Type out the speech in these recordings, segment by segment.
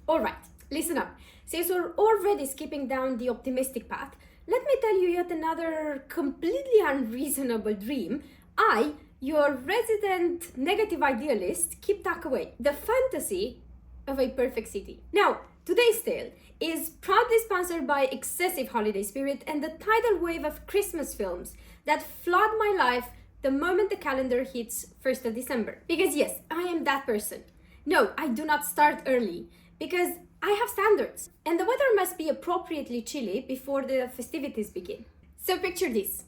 Alright, listen up. Since we're already skipping down the optimistic path, let me tell you yet another completely unreasonable dream your resident negative idealist, keep tucked away. The fantasy of a perfect city. Now, today's tale is proudly sponsored by excessive holiday spirit and the tidal wave of Christmas films that flood my life the moment the calendar hits 1st of December. Because yes, I am that person. No, I do not start early because I have standards and the weather must be appropriately chilly before the festivities begin. So picture this,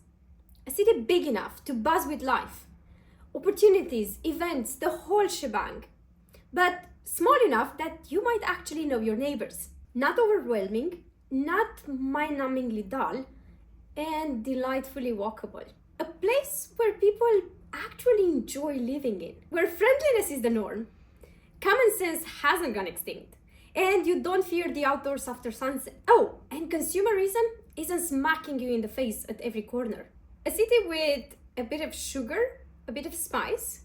a city big enough to buzz with life, opportunities, events, the whole shebang, but small enough that you might actually know your neighbors. Not overwhelming, not mind-numbingly dull, and delightfully walkable. A place where people actually enjoy living in, where friendliness is the norm, common sense hasn't gone extinct, and you don't fear the outdoors after sunset. Oh, and consumerism isn't smacking you in the face at every corner. A city with a bit of sugar, a bit of spice,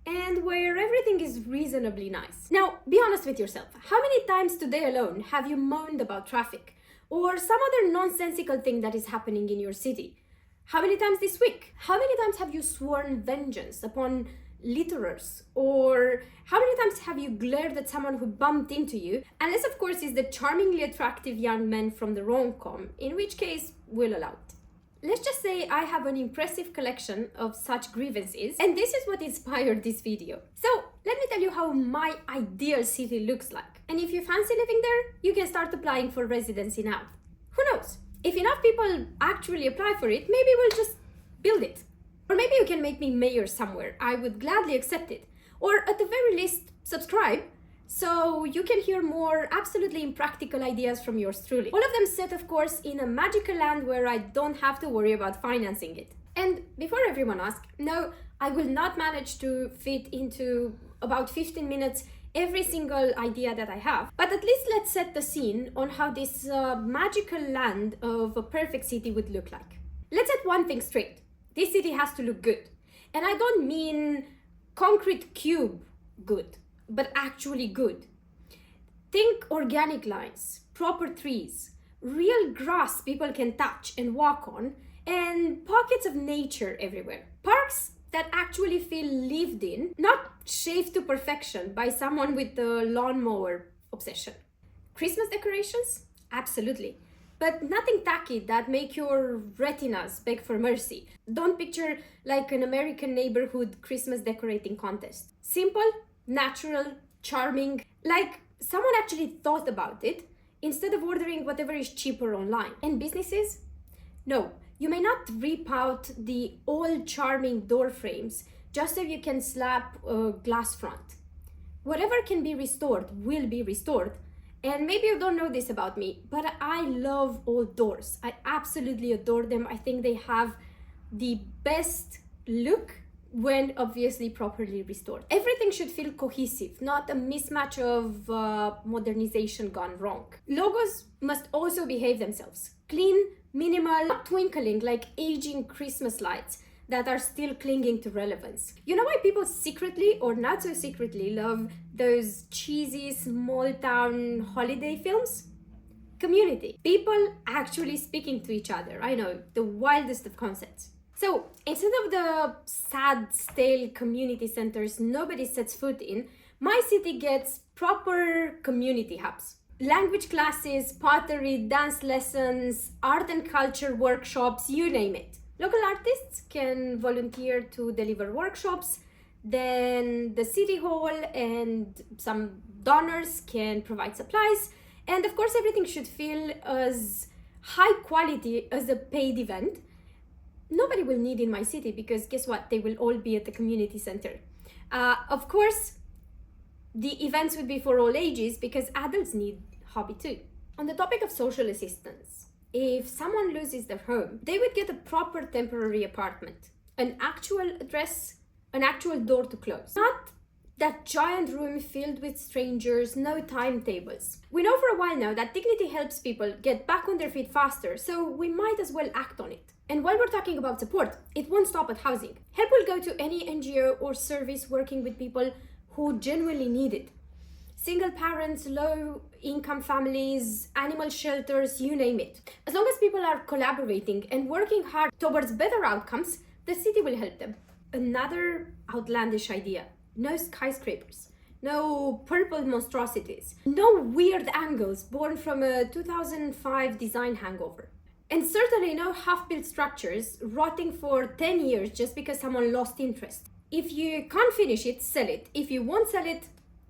and where everything is reasonably nice. Now, be honest with yourself. How many times today alone have you moaned about traffic or some other nonsensical thing that is happening in your city? How many times this week? How many times have you sworn vengeance upon litterers? Or how many times have you glared at someone who bumped into you? Unless, of course, is the charmingly attractive young man from the rom-com, in which case we'll allow it. Let's just say I have an impressive collection of such grievances, and this is what inspired this video. So let me tell you how my ideal city looks like. And if you fancy living there, you can start applying for residency now. Who knows? If enough people actually apply for it, maybe we'll just build it. Or maybe you can make me mayor somewhere. I would gladly accept it. Or at the very least, subscribe so you can hear more absolutely impractical ideas from yours truly. All of them set, of course, in a magical land where I don't have to worry about financing it. And before everyone asks, no, I will not manage to fit into about 15 minutes every single idea that I have. But at least let's set the scene on how this magical land of a perfect city would look like. Let's set one thing straight. This city has to look good. And I don't mean concrete cube good, but actually good. Think organic lines, proper trees, real grass people can touch and walk on, and pockets of nature everywhere. Parks that actually feel lived in, not shaved to perfection by someone with the lawnmower obsession. Christmas decorations? Absolutely. But nothing tacky that make your retinas beg for mercy. Don't picture like an American neighborhood Christmas decorating contest. Simple, natural, charming, like someone actually thought about it instead of ordering whatever is cheaper online. And businesses? No, you may not rip out the old charming door frames just so you can slap a glass front. Whatever can be restored will be restored. And maybe you don't know this about me, but I love old doors. I absolutely adore them. I think they have the best look when obviously properly restored. Everything should feel cohesive, not a mismatch of modernization gone wrong. Logos must also behave themselves. Clean, minimal, not twinkling like aging Christmas lights that are still clinging to relevance. You know why people secretly or not so secretly love those cheesy small town holiday films? Community. People actually speaking to each other. I know, the wildest of concepts. So instead of the sad, stale community centers nobody sets foot in, my city gets proper community hubs. Language classes, pottery, dance lessons, art and culture workshops, you name it. Local artists can volunteer to deliver workshops, then the city hall and some donors can provide supplies, and of course everything should feel as high quality as a paid event. Nobody will need in my city because guess what? They will all be at the community center. Of course, the events would be for all ages because adults need hobby too. On the topic of social assistance, if someone loses their home, they would get a proper temporary apartment, an actual address, an actual door to close. Not that giant room filled with strangers, no timetables. We know for a while now that dignity helps people get back on their feet faster, so we might as well act on it. And while we're talking about support, it won't stop at housing. Help will go to any NGO or service working with people who genuinely need it. single parents, low income families, animal shelters, you name it. As long as people are collaborating and working hard towards better outcomes, the city will help them. Another outlandish idea: no skyscrapers, no purple monstrosities, no weird angles born from a 2005 design hangover. And certainly no half-built structures rotting for 10 years just because someone lost interest. If you can't finish it, sell it. If you won't sell it,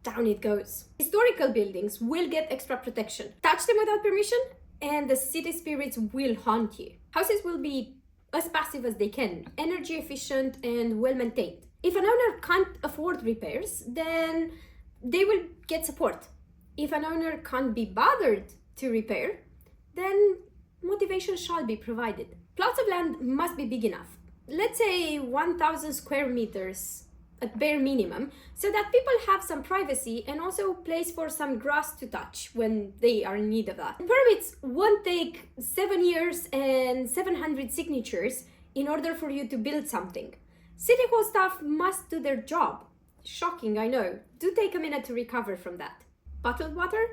down it goes. Historical buildings will get extra protection. Touch them without permission, and the city spirits will haunt you. Houses will be as passive as they can, energy efficient and well maintained. If an owner can't afford repairs, then they will get support. If an owner can't be bothered to repair, then motivation shall be provided. Plots of land must be big enough. Let's say 1,000 square meters at bare minimum, so that people have some privacy and also place for some grass to touch when they are in need of that. Permits won't take 7 years and 700 signatures in order for you to build something. City Hall staff must do their job. Shocking, I know. Do take a minute to recover from that. Bottled water?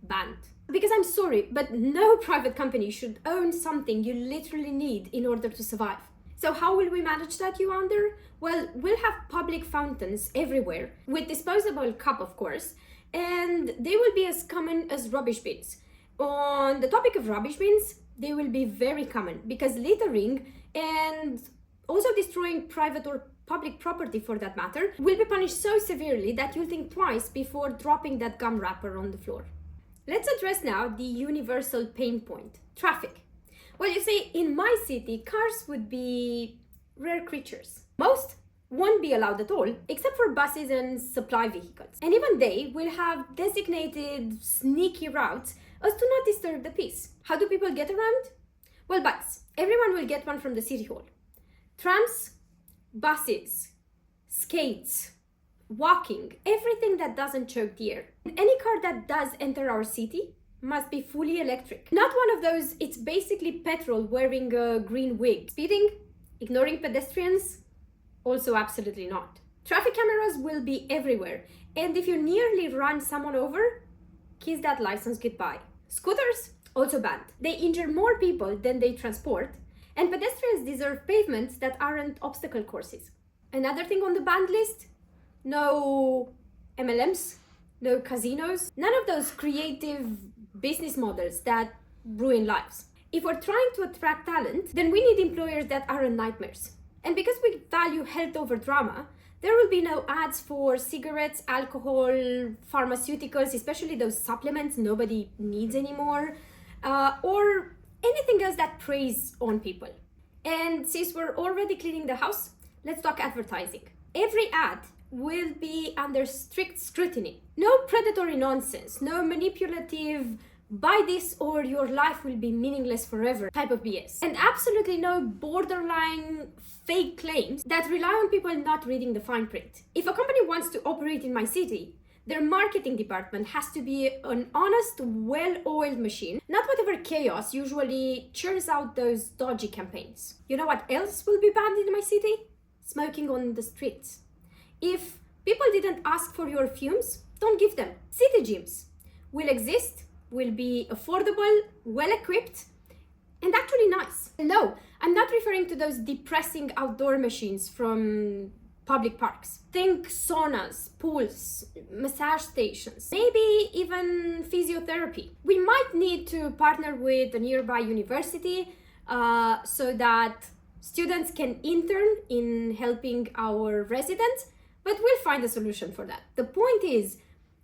Banned. Because I'm sorry, but no private company should own something you literally need in order to survive. So how will we manage that, you wonder? Well, we'll have public fountains everywhere, with disposable cup, of course, and they will be as common as rubbish bins. On the topic of rubbish bins, they will be very common, because littering and also destroying private or public property for that matter will be punished so severely that you'll think twice before dropping that gum wrapper on the floor. Let's address now the universal pain point: traffic. Well, you see, in my city, cars would be rare creatures. Most won't be allowed at all, except for buses and supply vehicles. And even they will have designated sneaky routes as to not disturb the peace. How do people get around? Well, bikes. Everyone will get one from the city hall. Trams, buses, skates, walking, everything that doesn't choke the air. Any car that does enter our city must be fully electric. Not one of those, it's basically petrol wearing a green wig. Speeding, ignoring pedestrians, also absolutely not. Traffic cameras will be everywhere, and if you nearly run someone over, kiss that license goodbye. Scooters, also banned. They injure more people than they transport, and pedestrians deserve pavements that aren't obstacle courses. Another thing on the banned list: no MLMs, no casinos, none of those creative business models that ruin lives. If we're trying to attract talent, then we need employers that aren't nightmares. And because we value health over drama, there will be no ads for cigarettes, alcohol, pharmaceuticals, especially those supplements nobody needs anymore, or anything else that preys on people. And since we're already cleaning the house, let's talk advertising. Every ad will be under strict scrutiny. No predatory nonsense, no manipulative buy this or your life will be meaningless forever type of BS. And absolutely no borderline fake claims that rely on people not reading the fine print. If a company wants to operate in my city, their marketing department has to be an honest, well-oiled machine, not whatever chaos usually churns out those dodgy campaigns. You know what else will be banned in my city? Smoking on the streets. If people didn't ask for your fumes, don't give them. City gyms will exist, will be affordable, well-equipped, and actually nice. No, I'm not referring to those depressing outdoor machines from public parks. Think saunas, pools, massage stations, maybe even physiotherapy. We might need to partner with a nearby university so that students can intern in helping our residents, but we'll find a solution for that. The point is,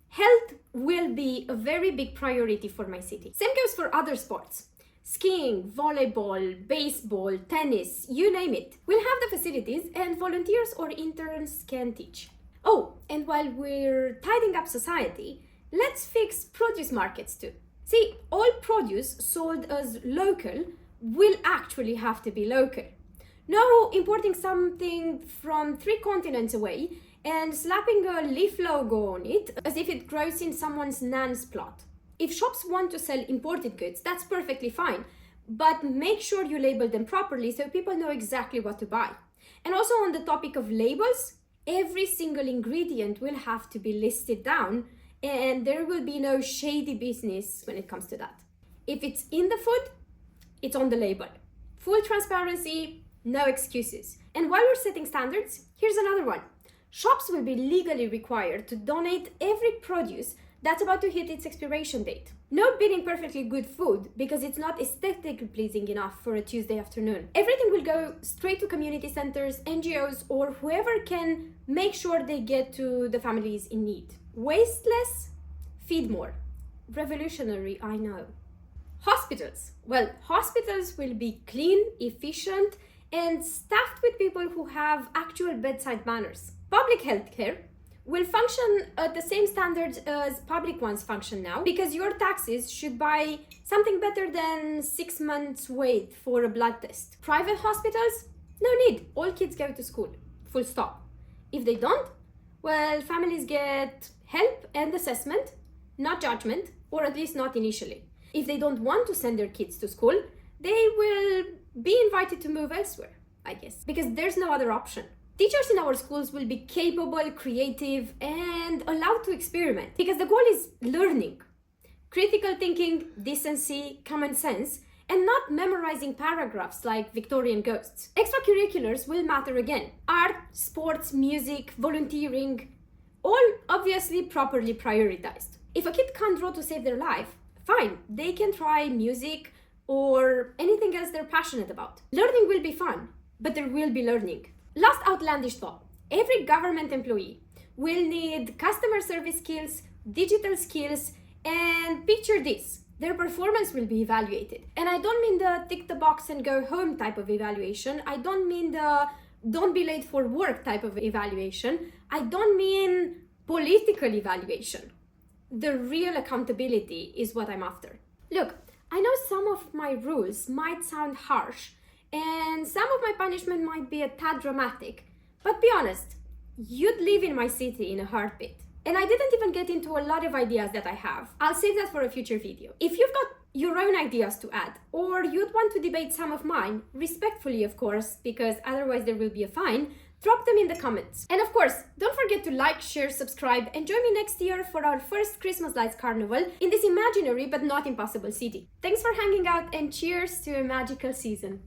health will be a very big priority for my city. Same goes for other sports. Skiing, volleyball, baseball, tennis, you name it. We'll have the facilities and volunteers or interns can teach. Oh, and while we're tidying up society, let's fix produce markets too. See, all produce sold as local will actually have to be local. No importing something from 3 continents away and slapping a leaf logo on it as if it grows in someone's nan's plot. If shops want to sell imported goods, that's perfectly fine, but make sure you label them properly so people know exactly what to buy. And also on the topic of labels, every single ingredient will have to be listed down and there will be no shady business when it comes to that. If it's in the food, it's on the label. Full transparency, no excuses. And while we're setting standards, here's another one. Shops will be legally required to donate every produce that's about to hit its expiration date. No bidding perfectly good food because it's not aesthetically pleasing enough for a Tuesday afternoon. Everything will go straight to community centers, NGOs, or whoever can make sure they get to the families in need. Waste less, feed more. Revolutionary, I know. Hospitals. Well, hospitals will be clean, efficient, and staffed with people who have actual bedside manners. Public healthcare will function at the same standards as public ones function now, because your taxes should buy something better than 6 months wait for a blood test. Private hospitals? No need. All kids go to school. Full stop. If they don't, well, families get help and assessment, not judgment, or at least not initially. If they don't want to send their kids to school, they will be invited to move elsewhere, I guess, because there's no other option. Teachers in our schools will be capable, creative, and allowed to experiment, because the goal is learning. Critical thinking, decency, common sense, and not memorizing paragraphs like Victorian ghosts. Extracurriculars will matter again. Art, sports, music, volunteering, all obviously properly prioritized. If a kid can't draw to save their life, fine, they can try music or anything else they're passionate about. Learning will be fun, but there will be learning. Last outlandish thought. Every government employee will need customer service skills, digital skills, and picture this, their performance will be evaluated. And I don't mean the tick the box and go home type of evaluation. I don't mean the don't be late for work type of evaluation. I don't mean political evaluation. The real accountability is what I'm after. Look, I know some of my rules might sound harsh, and some of my punishment might be a tad dramatic, but be honest, you'd live in my city in a heartbeat. And I didn't even get into a lot of ideas that I have. I'll save that for a future video. If you've got your own ideas to add, or you'd want to debate some of mine, respectfully of course, because otherwise there will be a fine, drop them in the comments. And of course, don't forget to like, share, subscribe, and join me next year for our first Christmas Lights Carnival in this imaginary but not impossible city. Thanks for hanging out, and cheers to a magical season.